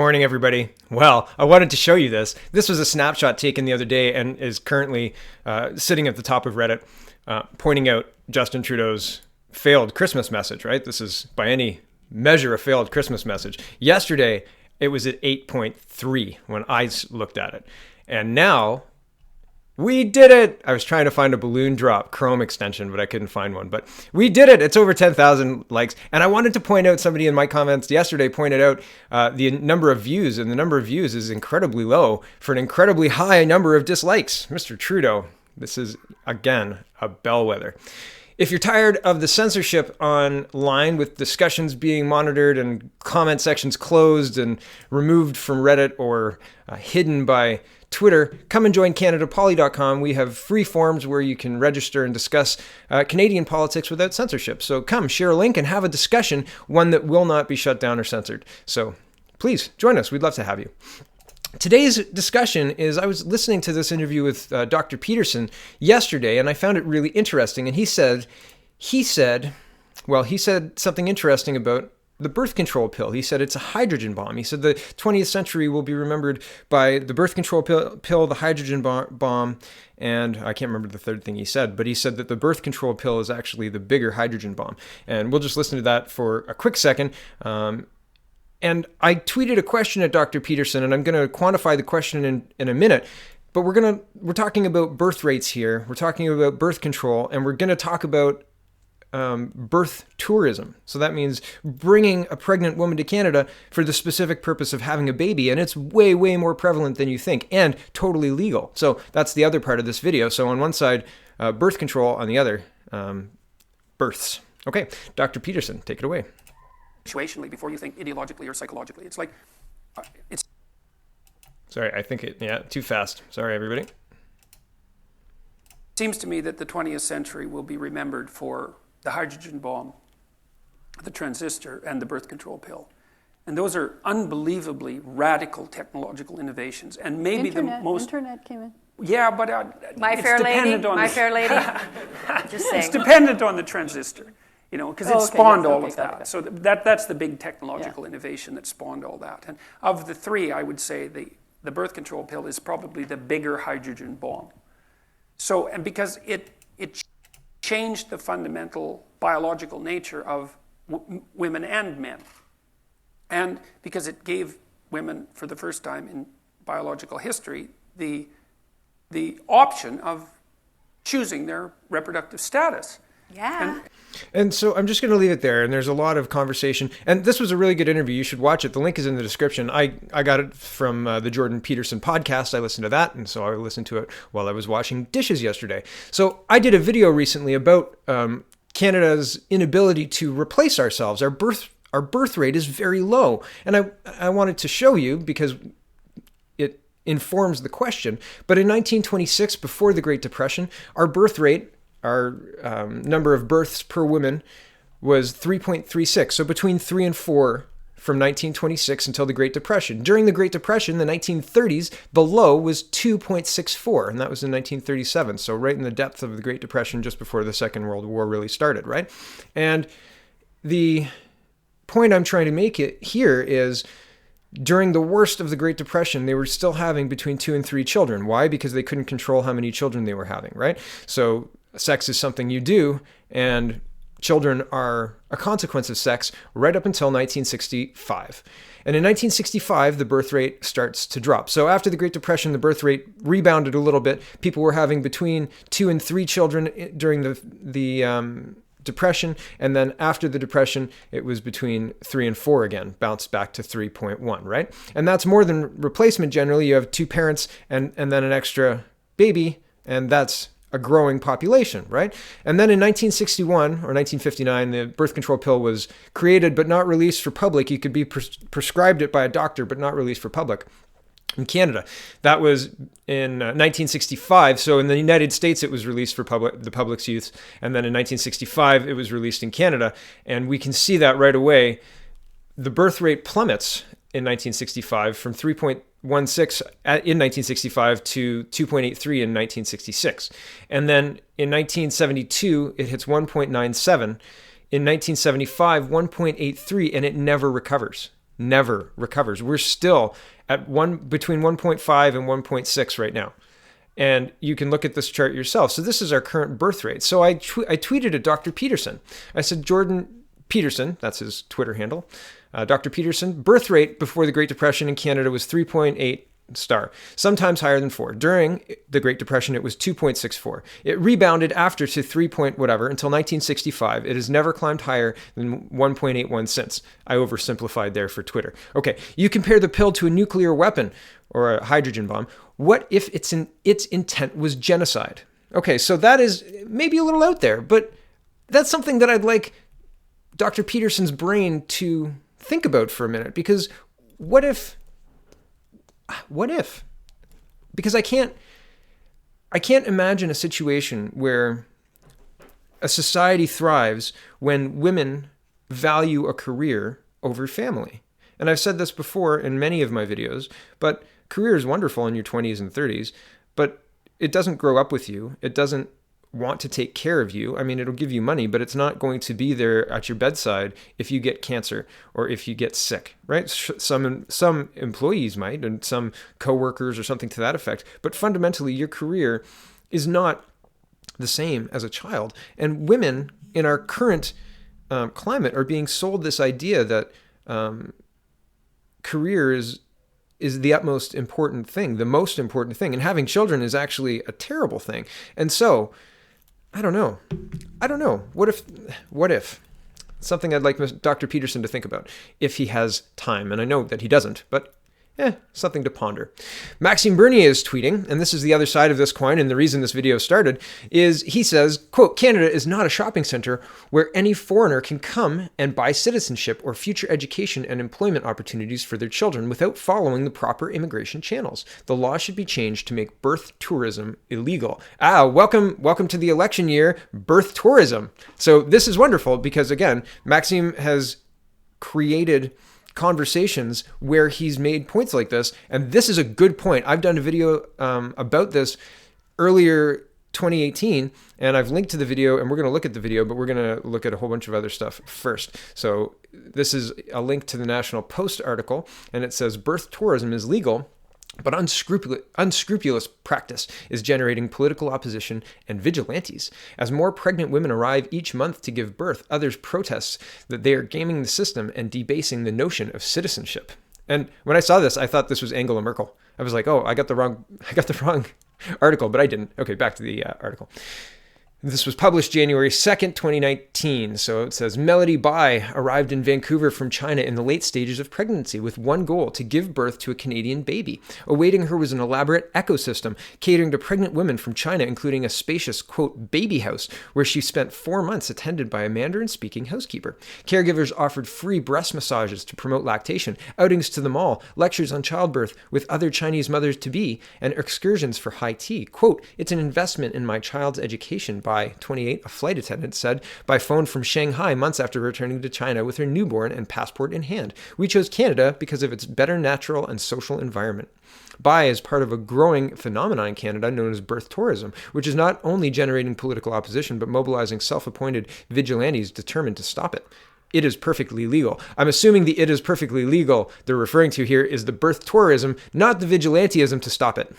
Morning, everybody. Well, I wanted to show you this. This was a snapshot taken the other day and is currently sitting at the top of Reddit, pointing out Justin Trudeau's failed Christmas message, right? This is by any measure a failed Christmas message. Yesterday, it was at 8.3 when I looked at it. And now we did it. I was trying to find a balloon drop Chrome extension, but I couldn't find one. But we did it. It's over 10,000 likes. And I wanted to point out, somebody in my comments yesterday pointed out the number of views, and the number of views is incredibly low for an incredibly high number of dislikes. Mr. Trudeau, this is, again, a bellwether. If you're tired of the censorship online with discussions being monitored and comment sections closed and removed from Reddit or hidden by Twitter, come and join CanadaPoly.com. We have free forums where you can register and discuss Canadian politics without censorship. So come, share a link and have a discussion, one that will not be shut down or censored. So please join us. We'd love to have you. Today's discussion is, I was listening to this interview with Dr. Peterson yesterday, and I found it really interesting. And he said something interesting about the birth control pill. He said it's a hydrogen bomb. He said the 20th century will be remembered by the birth control pill, the hydrogen bomb, and I can't remember the third thing he said, but he said that the birth control pill is actually the bigger hydrogen bomb. And we'll just listen to that for a quick second. And I tweeted a question at Dr. Peterson, and I'm going to quantify the question in a minute. But we're talking about birth rates here. We're talking about birth control, and we're going to talk about birth tourism. So that means bringing a pregnant woman to Canada for the specific purpose of having a baby. And it's way, way more prevalent than you think and totally legal. So that's the other part of this video. So on one side, birth control, on the other, births. Okay, Dr. Peterson, take it away. Situationally before you think ideologically or psychologically. It's like, it's... Sorry, I think too fast. Sorry, everybody. It seems to me that the 20th century will be remembered for the hydrogen bomb, the transistor, and the birth control pill. And those are unbelievably radical technological innovations. And maybe Internet came in. Yeah, but My Fair Lady. Just saying. It's dependent on the transistor, because it spawned all of that. Got it. So that's the big technological innovation that spawned all that. And of the three, I would say the birth control pill is probably the bigger hydrogen bomb. So, and because it changed the fundamental biological nature of women and men. And because it gave women, for the first time in biological history, the option of choosing their reproductive status. Yeah. And so I'm just going to leave it there. And there's a lot of conversation. And this was a really good interview. You should watch it. The link is in the description. I got it from the Jordan Peterson podcast. I listened to that. And so I listened to it while I was washing dishes yesterday. So I did a video recently about Canada's inability to replace ourselves. Our birth rate is very low. And I wanted to show you because it informs the question. But in 1926, before the Great Depression, our birth rate, our number of births per woman, was 3.36. So between 3 and 4 from 1926 until the Great Depression. During the Great Depression, the 1930s, the low was 2.64, and that was in 1937. So right in the depth of the Great Depression, just before the Second World War really started, right? And the point I'm trying to make here is, during the worst of the Great Depression, they were still having between 2 and 3 children. Why? Because they couldn't control how many children they were having, right? So sex is something you do, and children are a consequence of sex right up until 1965. And in 1965, the birth rate starts to drop. So after the Great Depression, the birth rate rebounded a little bit. People were having between 2 and 3 children during the Depression, and then after the Depression, it was between 3 and 4 again, bounced back to 3.1, right? And that's more than replacement. Generally, you have 2 parents and then an extra baby, and that's a growing population, right? And then in 1961 or 1959, the birth control pill was created but not released for public. You could be prescribed it by a doctor but not released for public. In Canada, that was in 1965. So in the United States, it was released for the public's use. And then in 1965, it was released in Canada. And we can see that right away. The birth rate plummets in 1965 from 3.16 in 1965 to 2.83 in 1966. And then in 1972, it hits 1.97. In 1975, 1.83, and it never recovers. never recovers. We're still at between 1.5 and 1.6 right now. And you can look at this chart yourself. So this is our current birth rate. So I tweeted at Dr. Peterson. I said, Jordan Peterson, that's his Twitter handle, Dr. Peterson, birth rate before the Great Depression in Canada was 3.8 star, sometimes higher than 4. During the Great Depression, it was 2.64. It rebounded after to 3 point whatever until 1965. It has never climbed higher than 1.81 since. I oversimplified there for Twitter. Okay, you compare the pill to a nuclear weapon or a hydrogen bomb. What if its intent was genocide? Okay, so that is maybe a little out there, but that's something that I'd like Dr. Peterson's brain to think about for a minute, because what if? Because I can't imagine a situation where a society thrives when women value a career over family. And I've said this before in many of my videos, but career is wonderful in your 20s and 30s, but it doesn't grow up with you. It doesn't want to take care of you. I mean, it'll give you money, but it's not going to be there at your bedside if you get cancer or if you get sick, right? Some employees might, and some coworkers or something to that effect. But fundamentally, your career is not the same as a child. And women in our current climate are being sold this idea that career is the utmost important thing, the most important thing. And having children is actually a terrible thing. And so, I don't know. What if? Something I'd like Dr. Peterson to think about if he has time. And I know that he doesn't, but something to ponder. Maxime Bernier is tweeting, and this is the other side of this coin, and the reason this video started is he says, quote, Canada is not a shopping center where any foreigner can come and buy citizenship or future education and employment opportunities for their children without following the proper immigration channels. The law should be changed to make birth tourism illegal. Welcome to the election year, birth tourism. So this is wonderful because, again, Maxime has created conversations where he's made points like this, and this is a good point. I've done a video about this earlier 2018, and I've linked to the video, and we're going to look at the video, but we're going to look at a whole bunch of other stuff first. So this is a link to the National Post article, and it says birth tourism is legal, but unscrupulous practice is generating political opposition and vigilantes. As more pregnant women arrive each month to give birth, others protest that they are gaming the system and debasing the notion of citizenship. And when I saw this, I thought this was Angela Merkel. I was like, oh, I got the wrong article, but I didn't. Okay, back to the article. This was published January 2nd, 2019. So it says, Melody Bai arrived in Vancouver from China in the late stages of pregnancy with one goal, to give birth to a Canadian baby. Awaiting her was an elaborate ecosystem catering to pregnant women from China, including a spacious, quote, baby house, where she spent 4 months attended by a Mandarin-speaking housekeeper. Caregivers offered free breast massages to promote lactation, outings to the mall, lectures on childbirth with other Chinese mothers-to-be, and excursions for high tea. Quote, it's an investment in my child's education, by 28, a flight attendant said by phone from Shanghai months after returning to China with her newborn and passport in hand. We chose Canada because of its better natural and social environment. Bai is part of a growing phenomenon in Canada known as birth tourism, which is not only generating political opposition, but mobilizing self-appointed vigilantes determined to stop it. It is perfectly legal. I'm assuming the it is perfectly legal they're referring to here is the birth tourism, not the vigilantism to stop it.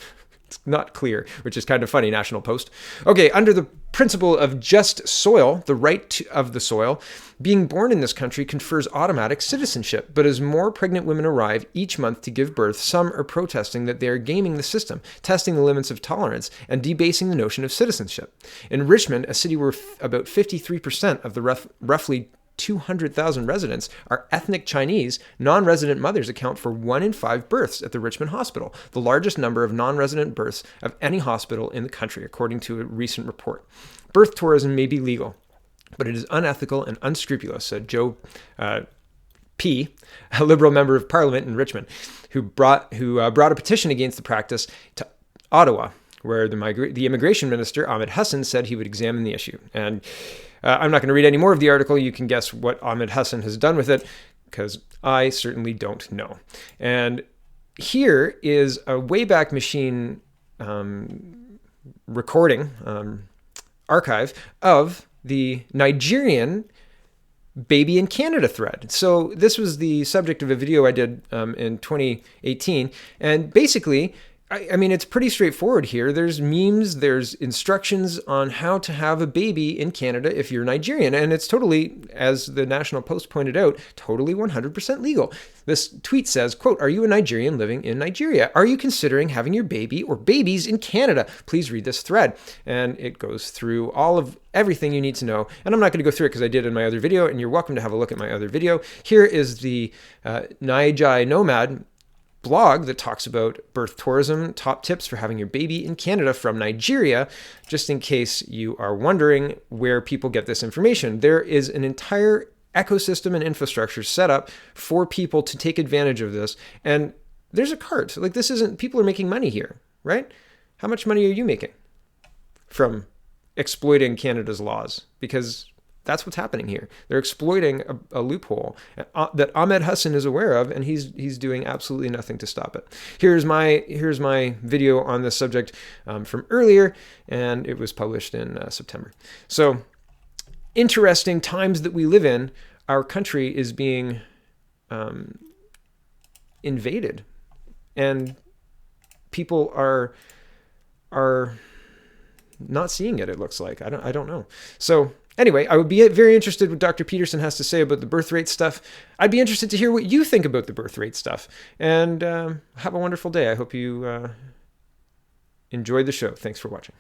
It's not clear, which is kind of funny, National Post. Okay, under the principle of just soil, the right of the soil, being born in this country confers automatic citizenship. But as more pregnant women arrive each month to give birth, some are protesting that they are gaming the system, testing the limits of tolerance, and debasing the notion of citizenship. In Richmond, a city where about 53% of the roughly 200,000 residents are ethnic Chinese, non-resident mothers account for 1 in 5 births at the Richmond Hospital, the largest number of non-resident births of any hospital in the country, according to a recent report. Birth tourism may be legal, but it is unethical and unscrupulous, said Joe P., a Liberal member of Parliament in Richmond, who brought a petition against the practice to Ottawa, where the immigration minister, Ahmed Hassan, said he would examine the issue. And I'm not going to read any more of the article. You can guess what Ahmed Hassan has done with it, because I certainly don't know. And here is a Wayback Machine recording archive of the Nigerian baby in Canada thread. So this was the subject of a video I did in 2018. And basically, I mean, it's pretty straightforward here. There's memes, there's instructions on how to have a baby in Canada if you're Nigerian. And it's totally, as the National Post pointed out, totally 100% legal. This tweet says, quote, "Are you a Nigerian living in Nigeria? Are you considering having your baby or babies in Canada? Please read this thread." And it goes through all of everything you need to know. And I'm not going to go through it because I did in my other video, and you're welcome to have a look at my other video. Here is the Nijai Nomad blog that talks about birth tourism, top tips for having your baby in Canada from Nigeria, just in case you are wondering where people get this information. There is an entire ecosystem and infrastructure set up for people to take advantage of this. And there's a cart. Like, this isn't, people are making money here, right? How much money are you making from exploiting Canada's laws? Because that's what's happening here. They're exploiting a loophole that Ahmed Hassan is aware of, and he's doing absolutely nothing to stop it. Here's my video on this subject from earlier, and it was published in September. So, interesting times that we live in. Our country is being invaded, and people are not seeing it. It looks like I don't know. So. Anyway, I would be very interested what Dr. Peterson has to say about the birth rate stuff. I'd be interested to hear what you think about the birth rate stuff. And have a wonderful day. I hope you enjoyed the show. Thanks for watching.